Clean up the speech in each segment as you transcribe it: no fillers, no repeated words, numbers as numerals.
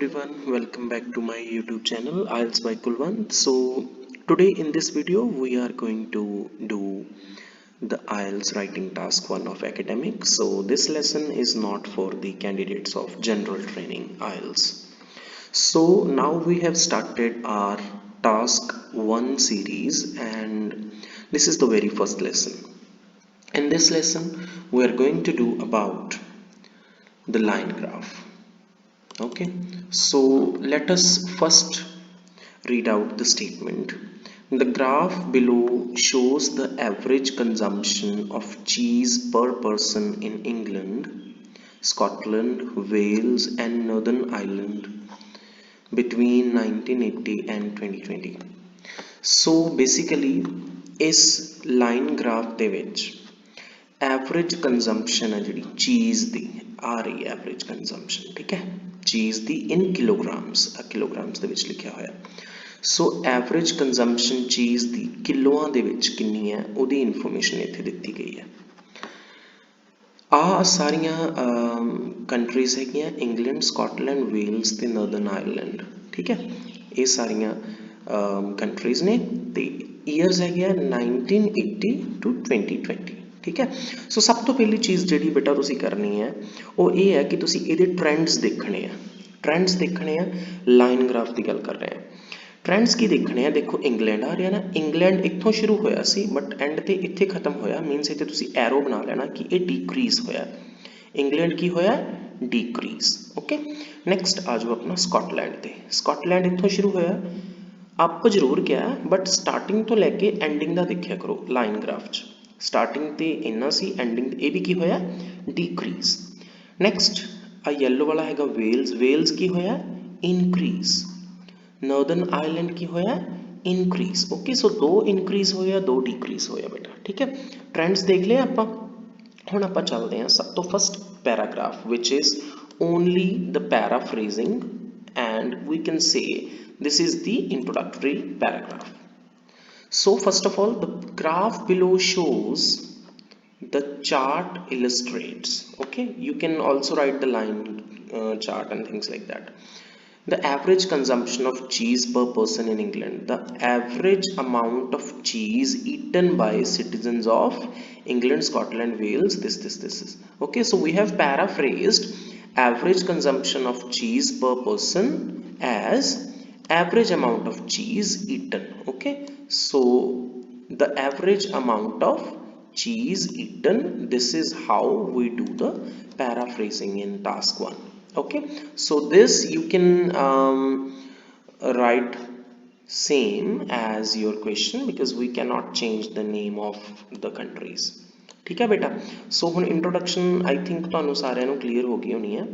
everyone, welcome back to my YouTube channel IELTS by Kulwan. So today in this video we are going to do the IELTS writing task 1 of academic. So this lesson is not for the candidates of general training IELTS. So now we have started our task 1 series and this is the very first lesson. In this lesson we are going to do about the line graph. Okay, so let us first read out the statement. The graph below shows the average consumption of cheese per person in England, Scotland, Wales and Northern Ireland between 1980 and 2020. So basically इस line graph ਦੇ ਵਿੱਚ average consumption है जी चीज़ की आ रही है average consumption ठीक है चीज़ की इन किलोग्राम्स ਦੇ ਵਿੱਚ ਲਿਖਿਆ ਹੋਇਆ सो एवरेज कंजम्पशन चीज़ की किलोआं ਦੇ ਵਿੱਚ कितनी है ਉਹਦੀ इन्फॉर्मेशन ਇੱਥੇ ਦਿੱਤੀ गई है आ सारियां कंट्रीज है इंग्लैंड स्कॉटलैंड वेल्स ते नॉर्दर्न आयरलैंड ठीक है ये सारियां कंट्रीज ने ते ईयर्स है 1980 टू 2020 ठीक है सो सब तो पहली चीज़ जी बेटा तुसी करनी है वो ये है कि तुसी ये ट्रेंड्स देखने लाइन ग्राफ की गल कर रहे हैं ट्रेंड्स की देखने देखो इंग्लैंड आ रहा ना इंग्लैंड इत्थों शुरू होया सी बट एंड ते इत्थे खत्म होया मीनस इत्थे तुसी एरो बना लेना कि ये डिक्रीज होया इंग्लैंड की होया डिक्रीज ओके नैक्सट आ जाओ अपना स्कॉटलैंड इत्थों शुरू होया अप जरूर गया बट स्टार्टिंग तो लैके एंडिंग का देखिया करो लाइन ग्राफ च स्टार्टिंग ते इन्ना सी एंडिंग ये भी की होया डिक्रीज नैक्सट आ येलो वाला हैगा वेल्स की होया इनक्रीज नॉर्दर्न आयरलैंड की होया इनक्रीज ओके सो दो इनक्रीज होया दो डिक्रीज होया बेटा ठीक है ट्रेंड्स देख लिया आपां हुण आपां चलदे हां सब तो first paragraph which is only the paraphrasing and we can say this is the introductory paragraph so first of all the graph below shows the chart illustrates okay you can also write the line chart and things like that the average consumption of cheese per person in England the average amount of cheese eaten by citizens of England Scotland Wales this is okay so we have paraphrased average consumption of cheese per person as average amount of cheese eaten okay so the average amount of cheese eaten this is how we do the paraphrasing in task 1 okay so this you can write same as your question because we cannot change the name of the countries ठीक है बेटा सो हुण introduction I think तुहानू सारिਆਂ ਨੂੰ clear हो गई होनी है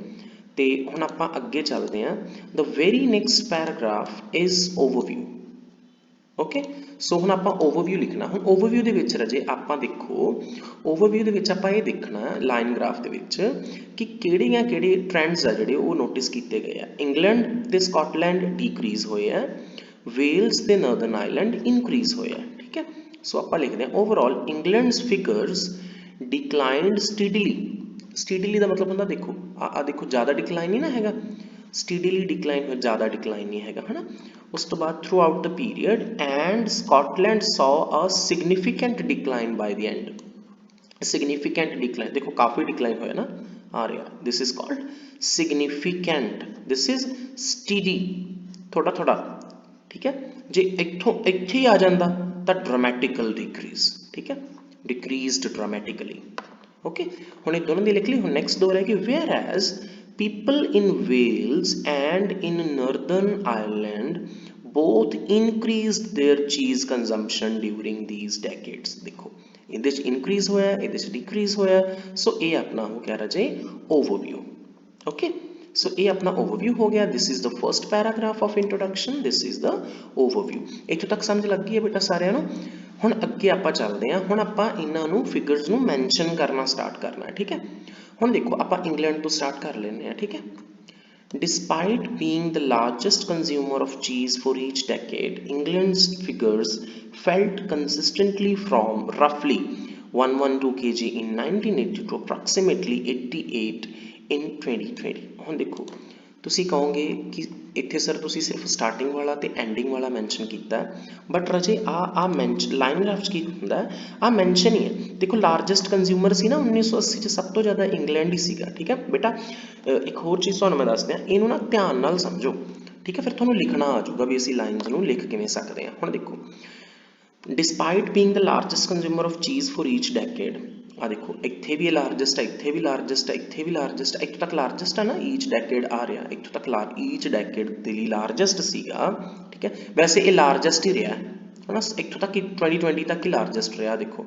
तो हुण आपां अगे चलते हैं the very next paragraph is overview okay so हुण आपां ओवरव्यू लिखना हुण ओवरव्यू दे विच रजे आपां देखो ओवरव्यू दे विच आपां ये देखना लाइन ग्राफ दे विच कि किहड़े ट्रेंड्स आ जिहड़े वो नोटिस कीते गए आ इंग्लैंड ते स्कॉटलैंड डिक्रीज होए आ वेल्स ते नॉर्दर्न आयरलैंड इनक्रीज होए आ ठीक है सो आपां लिखदे हैं overall England's figures declined steadily का मतलब होंदा देखो देखो ज़्यादा डिक्लाइन नहीं ना हैगा स्टीडीली डिक्लाइन हो ज़्यादा डिक्लाइन नहीं हैगा है ना उस तो बाद through out the period and Scotland saw a significant decline by the end significant decline देखो काफ़ी डिक्लाइन होया ना आ रहा this is called significant this is steady थोड़ा थोड़ा ठीक है जे इत्थे आ जांदा तां ड्रामेटिकल डिक्रीज ठीक है डिक्रीज्ड ड्रामेटिकली ओके हुण ये दोनों दी लिख ली हुण नेक्स्ट दो रहेगी whereas people in Wales and in Northern Ireland both increased their cheese consumption during these decades देखो इहदे च इनक्रीज होया इहदे च डिक्रीज होया सो ये अपना हो गया राजे ओवरव्यू ओके सो ये अपना ओवरव्यू हो गया this is the first paragraph of introduction this is the overview इत्थों तक समझ लग गई है बेटा सारिਆਂ ਨੂੰ हुण अगे आपां चलदे हां हुण आपां इन्हां नूं फिगर्स नूं मैंशन करना स्टार्ट करना है ठीक है हुण देखो आपां इंग्लैंड तो स्टार्ट कर लेने ठीक है despite being the largest consumer of cheese for each decade England's figures felt consistently from रफली 112 kg in 1980 to approximately 88 in 2020 हुण देखो ਤੁਸੀਂ ਕਹੋਗੇ ਕਿ ਇੱਥੇ ਸਰ ਤੁਸੀਂ ਸਿਰਫ ਸਟਾਰਟਿੰਗ ਵਾਲਾ ਤੇ ਐਂਡਿੰਗ ਵਾਲਾ ਮੈਂਸ਼ਨ ਕੀਤਾ, ਬਟ ਰਾਜੇ ਆ ਮੈਂਸ਼ਨ ਲਾਈਨ ਗ੍ਰਾਫ 'ਚ ਕੀ ਹੁੰਦਾ, ਆ ਮੈਂਸ਼ਨ ਹੀ ਹੈ। ਦੇਖੋ ਲਾਰਜੈਸਟ ਕੰਜ਼ਿਊਮਰ ਸੀ ਨਾ 1980 'ਚ ਸਭ ਤੋਂ ਜ਼ਿਆਦਾ ਇੰਗਲੈਂਡ ਹੀ ਸੀਗਾ, ਠੀਕ ਹੈ ਬੇਟਾ। ਇੱਕ ਹੋਰ ਚੀਜ਼ ਤੁਹਾਨੂੰ ਮੈਂ ਦੱਸ ਦਿਆਂ, ਇਹਨੂੰ ਨਾ ਧਿਆਨ ਨਾਲ ਸਮਝੋ, ਠੀਕ ਹੈ, ਫਿਰ ਤੁਹਾਨੂੰ ਲਿਖਣਾ ਆ ਜਾਊਗਾ ਵੀ ਅਸੀਂ ਲਾਈਨਸ ਨੂੰ ਲਿਖ ਕਿਵੇਂ ਸਕਦੇ ਹਾਂ। ਹੁਣ ਦੇਖੋ, despite being the largest consumer of cheese for each decade, ਆ ਦੇਖੋ ਇੱਥੇ ਵੀ ਲਾਰਜੈਸਟ ਹੈ, ਇੱਥੇ ਵੀ ਲਾਰਜੈਸਟ ਹੈ, ਇੱਥੇ ਵੀ ਲਾਰਜੈਸਟ ਹੈ, ਇੱਥੋਂ ਤੱਕ ਲਾਰਜੈਸਟ ਹੈ ਨਾ, ਈਚ ਡੈਕੇਡ ਆ ਰਿਹਾ, ਇੱਥੋਂ ਤੱਕ ਈਚ ਡੈਕੇਡ ਦੇ ਲਈ ਲਾਰਜੈਸਟ ਸੀਗਾ, ਠੀਕ ਹੈ। ਵੈਸੇ ਇਹ ਲਾਰਜੈਸਟ ਹੀ ਰਿਹਾ ਹੈ ਨਾ, ਇੱਥੋਂ ਤੱਕ ਹੀ 2020 ਤੱਕ ਹੀ ਲਾਰਜੈਸਟ ਰਿਹਾ। ਦੇਖੋ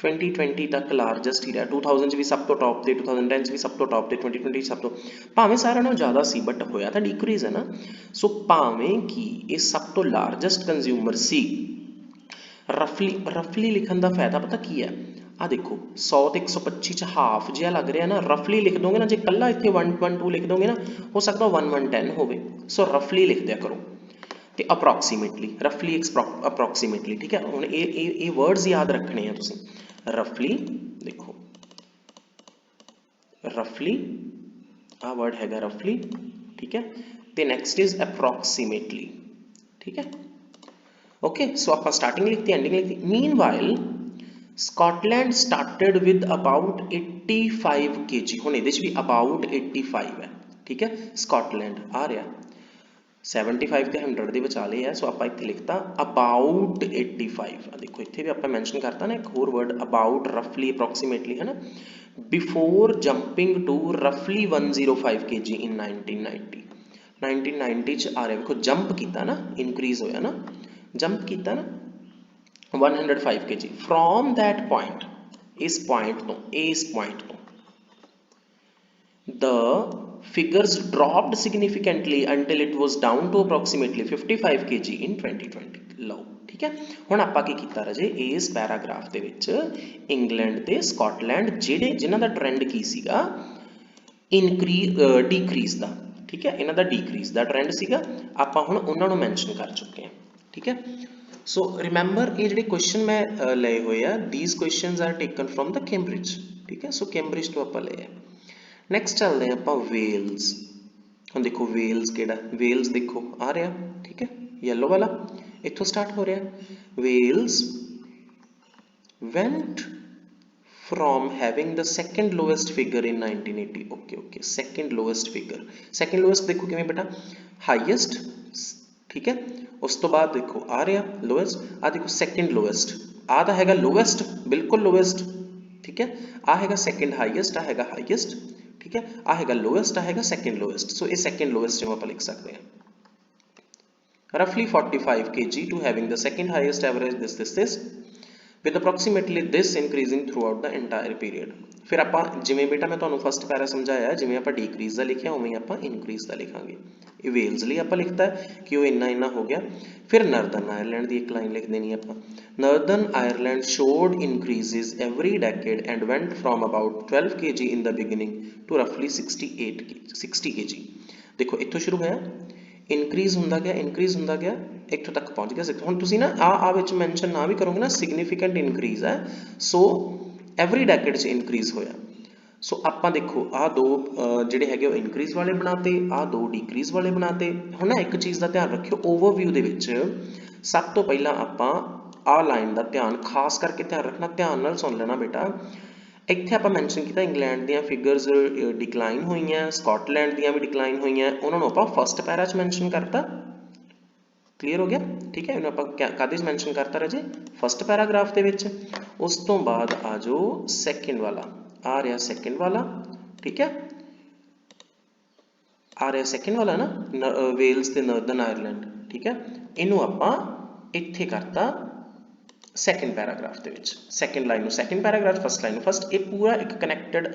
2020 ਤੱਕ ਲਾਰਜੈਸਟ ਹੀ ਰਿਹਾ, 2000 'ਚ ਵੀ ਸਭ ਤੋਂ ਟੌਪ ਤੇ, 2010 'ਚ ਵੀ ਸਭ ਤੋਂ ਟੌਪ ਤੇ, 2020 ਸਭ ਤੋਂ, ਭਾਵੇਂ ਸਾਰਿਆਂ ਨਾਲੋਂ ਜ਼ਿਆਦਾ ਸੀ ਬਟ ਹੋਇਆ ਤਾਂ ਡਿਕਰੀਜ਼ ਹੈ ਨਾ। ਸੋ ਭਾਵੇਂ ਕਿ ਇਹ ਸਭ ਤੋਂ ਲਾਰਜੈਸਟ ਕੰਜ਼ਿਊਮਰ ਸੀ, ਰਫਲੀ ਲਿਖਣ ਦਾ ਫਾਇਦਾ ਪਤਾ ਕੀ ਹੈ, ਆ ਦੇਖੋ 100 ਤੇ 125 'ਚ ਹਾਫ ਜਿਹਾ ਲੱਗ ਰਿਹਾ ਨਾ, ਰਫਲੀ ਲਿਖ ਦੋਗੇ ਨਾ, ਜੇ ਕੱਲਾ ਇੱਥੇ 112 ਲਿਖ ਦੋਗੇ ਨਾ, ਹੋ ਸਕਦਾ 1110 ਹੋਵੇ। ਸੋ ਰਫਲੀ ਲਿਖ ਦਿਆ ਕਰੋ ਤੇ ਅਪਰੋਕਸੀਮੇਟਲੀ, ਰਫਲੀ ਅਪਰੋਕਸੀਮੇਟਲੀ, ਠੀਕ ਹੈ। ਹੁਣ ਇਹ ਵਰਡਸ ਯਾਦ ਰੱਖਣੇ ਆ ਤੁਸੀਂ, ਰਫਲੀ ਦੇਖੋ, ਰਫਲੀ ਆ ਵਰਡ ਹੈਗਾ ਰਫਲੀ, ਠੀਕ ਹੈ, ਤੇ ਨੈਕਸਟ ਇਜ਼ ਅਪਰੋਕਸੀਮੇਟਲੀ, ਠੀਕ ਹੈ। ओके, सो आप स्टार्टिंग लिखती एंडिंग लिखती। Meanwhile Scotland started with about 85 kg, हुण इहदे च भी अबाउट 85 है, ठीक है। स्कॉटलैंड आ रहा 75 ते 100 दे विचाले है, सो आप इत्थे लिखता अबाउट 85। देखो इत्थे भी आप मैंशन करता ना एक होर वर्ड अबाउट, रफली, अप्रॉक्सीमेटली, है ना। बिफोर जंपिंग टू रफली 105 kg इन 1990 च आ रहा, देखो जंप किया ना, इनक्रीज होया ना, जंप किया ना 105 kg फ्रॉम दैट पॉइंट, इस पॉइंट तो the figures dropped significantly until it was down to approximately 55 kg in 2020। लो ठीक है, हुण आपां की कीता राजे, इस पैराग्राफ दे विच इंग्लैंड ते स्कॉटलैंड जिन्हां दा ट्रेंड की सीगा डिक्रीज दा, ठीक है, इन्हां दा डिक्रीज दा ट्रेंड सीगा, आपां हुण उन्हां नूं मैंशन कर चुके हैं, ठीक है। सो रिमेंबर ये जो क्वेश्चन मैं लए हुए हैं, these questions are taken from the Cambridge, ठीक है। सो कैम्ब्रिज तो आप ले। नैक्सट चलते हैं आप वेल्स। हम देखो वेल्स केड़ा, वेल्स देखो आ रहा, ठीक है, येलो वाला इत्थों स्टार्ट हो रहा। Wales went from having the second lowest figure in 1980, okay, second lowest figure, second lowest देखो किवें बेटा, highest, ठीक है, उस तो बाद देखो आ रहा लोएस्ट, आ देखो सेकंड लोएस्ट, आ दा हैगा लोएस्ट, बिल्कुल लोएस्ट, ठीक है, आ हैगा सेकंड हाईएस्ट, आ हैगा हाईएस्ट, ठीक है, आ हैगा लोएस्ट, आ हैगा सेकंड लोएस्ट। सो ये सेकंड लोएस्ट जो आप लिख सकते हैं, roughly 45 kg to having the second highest average this with approximately this increasing throughout the entire period। फिर आपां जिवें बेटा मैं तुहानूं फर्स्ट पैरा समझाया, जिवें आपां डिक्रीज दा लिखिया उवें आपां इनक्रीज दा लिखांगे। ये वेल्स लई आपां लिखता है कि वो इन्ना हो गया। फिर नॉर्दर्न आयरलैंड की एक लाइन लिख देनी आपां, northern Ireland showed increases every decade and went from about 12 kg in the beginning to roughly 60 kg। देखो इत्थों शुरू होया, इनक्रीज होंदा गया इत्थों तक पहुंच गया। हुण तुसीं ना आ विच मैंशन ना भी करोगे ना, सिग्निफिकेंट इनक्रीज है, सो एवरी डेकेड च इनक्रीज होया। सो आपां देखो आ दो जिहड़े हैगे वो इनक्रीज वाले बनाते, आ दो डिक्रीज वाले बनाते। हुण ना एक चीज़ का ध्यान रखियो, ओवरव्यू दे विच सब तो पहला आपां आ लाइन का ध्यान खास करके ध्यान रखना, ध्यान नाल सुन लेना बेटा। इत्थे आपां मैंशन किया इंग्लैंड दियां फिगर्स डिक्लाइन हुई हैं, स्कॉटलैंड दियां भी डिक्लाइन हुई हैं, उन्होंने आपां फर्स्ट पैरा च मैंशन करता। क्लीयर हो गया, ठीक है, इन्होंने आपां काहदे च मैंशन करता रहे, फर्स्ट पैराग्राफ दे विच। उस तो बाद आ जाओ सैकेंड वाला, आ रहा सैकेंड वाला, ठीक है, आ रहा सैकेंड वाला ना, वेल्स ते नॉर्दर्न आयरलैंड, ठीक है, इनू आपां इत्थे करता सैकेंड पैराग्राफ दे विच, सैकेंड लाइन नूं सैकेंड पैराग्राफ, फर्स्ट लाइन नूं फर्स्ट, ये पूरा एक कनैक्टेड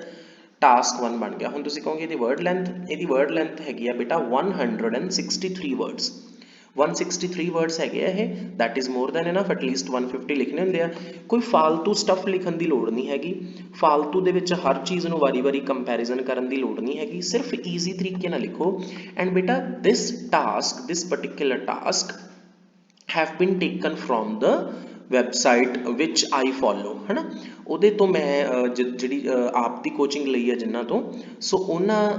टास्क वन बन गया। हुण तुसीं कहोगे इहदी वर्ड लेंथ हैगी आ बेटा 163 वर्ड्स, 163 वर्ड्स है, that is more than enough, at least 150 लिखने होंदे आ। कोई फालतू स्टफ लिखण दी लोड़ नहीं हैगी, फालतू दे विच हर चीज़ नूं वारी-वारी कंपैरिजन करन दी लोड़ नहीं हैगी, सिर्फ ईजी तरीके नाल लिखो। एंड बेटा this particular task have been taken from the website which I follow, ਹੈ ਨਾ, ਉਹਦੇ ਤੋਂ ਮੈਂ ਜਿਹੜੀ ਆਪ ਦੀ ਕੋਚਿੰਗ ਲਈ ਹੈ ਜਿਨ੍ਹਾਂ ਤੋਂ, ਸੋ ਉਹਨਾਂ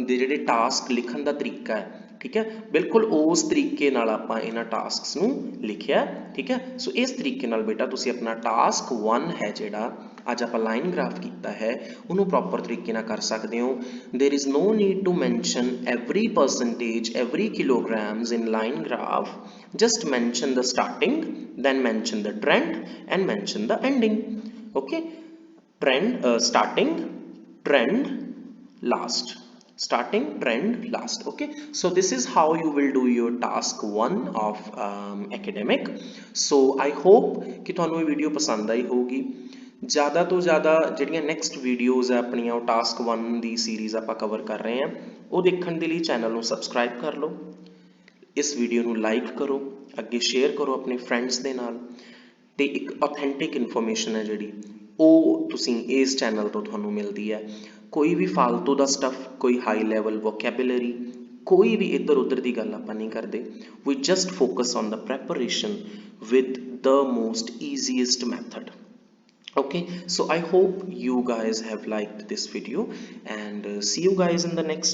ਦੇ ਜਿਹੜੇ ਟਾਸਕ ਲਿਖਣ ਦਾ ਤਰੀਕਾ ਹੈ, ਠੀਕ ਹੈ, ਬਿਲਕੁਲ ਉਸ ਤਰੀਕੇ ਨਾਲ ਆਪਾਂ ਇਹਨਾਂ ਟਾਸਕਸ ਨੂੰ ਲਿਖਿਆ, ਠੀਕ ਹੈ। ਸੋ ਇਸ ਤਰੀਕੇ ਨਾਲ ਬੇਟਾ ਤੁਸੀਂ ਆਪਣਾ ਟਾਸਕ 1 ਹੈ ਜਿਹੜਾ ਅੱਜ ਆਪਾਂ ਲਾਈਨ ਗ੍ਰਾਫ ਕੀਤਾ ਹੈ ਉਹਨੂੰ ਪ੍ਰੋਪਰ ਤਰੀਕੇ ਨਾਲ ਕਰ ਸਕਦੇ ਹੋ। There is no need to mention every percentage, every kilograms in line graph, just mention the starting, then mention the trend and mention the ending. Okay, trend, starting, trend, last, starting, trend, last. Okay, so this is how you will do your task 1 of academic. So I hope कि ਤੁਹਾਨੂੰ ਇਹ video ਪਸੰਦ ਆਈ ਹੋਊਗੀ। ज़्यादा तो ज़्यादा ਜਿਹੜੀਆਂ next videos ਆ ਆਪਣੀਆਂ ਉਹ ਟਾਸਕ 1 ਦੀ ਸੀਰੀਜ਼ ਆਪਾਂ ਕਵਰ ਕਰ ਰਹੇ ਹਾਂ, ਉਹ ਦੇਖਣ ਦੇ ਲਈ ਚੈਨਲ ਨੂੰ ਸਬਸਕ੍ਰਾਈਬ ਕਰ ਲਓ, ਇਸ ਵੀਡੀਓ ਨੂੰ ਲਾਈਕ ਕਰੋ, ਅੱਗੇ ਸ਼ੇਅਰ ਕਰੋ ਆਪਣੇ ਫਰੈਂਡਸ ਦੇ ਨਾਲ, ਤੇ ਇੱਕ ਆਥੈਂਟਿਕ ਇਨਫੋਰਮੇਸ਼ਨ ਹੈ ਜਿਹੜੀ ਉਹ ਤੁਸੀਂ ਇਸ ਚੈਨਲ ਤੋਂ ਤੁਹਾਨੂੰ ਮਿਲਦੀ ਹੈ। ਕੋਈ ਵੀ ਫਾਲਤੂ ਦਾ ਸਟੱਫ, ਕੋਈ ਹਾਈ ਲੈਵਲ ਵੋਕੈਬੂਲਰੀ, ਕੋਈ ਵੀ ਇੱਧਰ ਉੱਧਰ ਦੀ ਗੱਲ ਆਪਾਂ ਨਹੀਂ ਕਰਦੇ। We just focus on the preparation with the most easiest method. Okay, so I hope you guys have liked this video and see you guys in the next